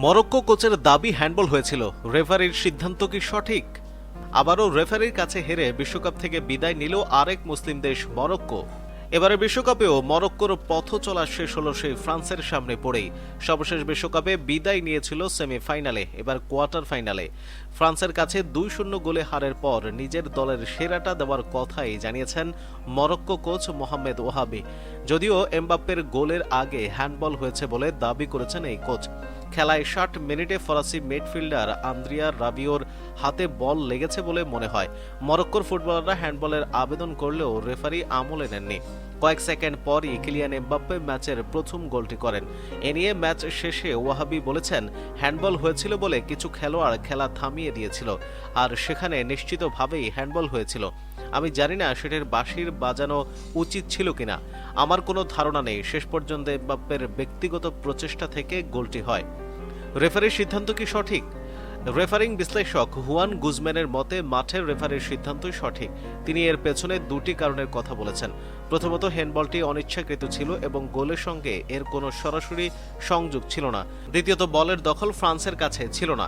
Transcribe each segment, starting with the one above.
Morocco কোচের দাবি handball হয়েছিল, রেফারির সিদ্ধান্ত কি সঠিক? আবারও রেফারির কাছে হেরে বিশ্বকাপ থেকে বিদায় নিল আরেক মুসলিম দেশ মরক্কো। এবারে বিশ্বকাপেও মরক্কোর পথ চলা শেষ হলো সেই ফ্রান্সের সামনে পড়েই। সর্বশেষ বিশ্বকাপে বিদায় নিয়েছিল সেমিফাইনালে, এবার কোয়ার্টার ফাইনালে ফ্রান্সের কাছে 2-0 গোলে হারের পর নিজের দলের সেরাটা দেওয়ার কথাই জানিয়েছেন মরক্কো কোচ মোহাম্মেদ ওয়াহাবি। যদিও এমবাপ্পের গোলের আগে হ্যান্ডবল হয়েছে বলে দাবি করেছেন এই কোচ। খেলায় 60 মিনিটে ফরাসি মিডফিল্ডার আন্দ্রিয়া রাবিওর হাতে বল লেগেছে বলে মনে হয়। মরক্কোর ফুটবলাররা হ্যান্ডবলের আবেদন করলেও রেফারি আমলে নেননি। কয়েক সেকেন্ড পরই কিলিয়ান এমবাপ্পে ম্যাচের প্রথম গোলটি করেন। এ নিয়ে ম্যাচ শেষে ওয়াহাবি বলেছেন, হ্যান্ডবল হয়েছিল বলে কিছু খেলোয়াড় খেলা থামিয়ে দিয়েছিল, আর সেখানে নিশ্চিতভাবেই হ্যান্ডবল হয়েছিল। আমি জানি না সেটার বাঁশির বাজানো উচিত ছিল কিনা, আমার কোনো ধারণা নেই। শেষ পর্যন্ত এমবাপ্পের ব্যক্তিগত প্রচেষ্টা থেকে গোলটি হয়। রেফারির সিদ্ধান্ত কি সঠিক? রেফারিং বিশ্লেষক হুয়ান গুজম্যানের মতে মাঠের রেফারির সিদ্ধান্তই সঠিক। তিনি এর পেছনে দুটি কারণের কথা বলেছেন। প্রথমত, হ্যান্ডবলটি অনিচ্ছাকৃত ছিল এবং গোলের সঙ্গে এর কোনো সরাসরি সংযোগ ছিল না। দ্বিতীয়ত, বলের দখল ফ্রান্সের কাছে ছিল না।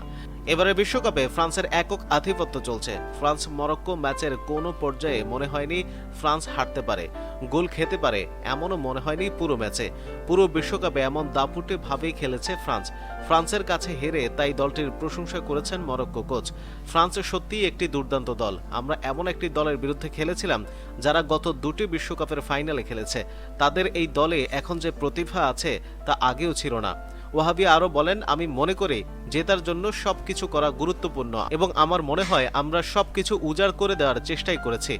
এবারে বিশ্বকাপে ফ্রান্সের একক আধিপত্য চলছে। ফ্রান্স মরক্কো ম্যাচের কোনো পর্যায়ে মনে হয়নি ফ্রান্স হারতে পারে, গোল খেতে পারে, এমনও মনে হয়নি পুরো ম্যাচে। পুরো বিশ্বকাপে এমন দাপুটে ভাবেই খেলেছে ফ্রান্স। ফ্রান্সের কাছে হেরে তাই দলটির প্রশংসা করেছেন মরক্কো কোচ। ফ্রান্স সত্যিই একটি দুর্দান্ত দল। আমরা এমন একটি দলের বিরুদ্ধে খেলেছিলাম যারা গত দুটি বিশ্বকাপের ফাইনালে খেলেছে। তাদের এই দলে এখন যে প্রতিভা আছে তা আগেও ছিল না। ওয়াহাবি আরও বলেন, আমি মনে করি জেতার জন্য সবকিছু করা গুরুত্বপূর্ণ এবং আমার মনে হয় আমরা সবকিছু উজাড় করে দেওয়ার চেষ্টাই করেছি।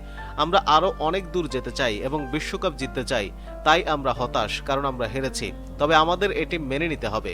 আমরা আরও অনেক দূর যেতে চাই এবং বিশ্বকাপ জিততে চাই। তাই আমরা হতাশ, কারণ আমরা হেরেছি। তবে আমাদের এটি মেনে নিতে হবে।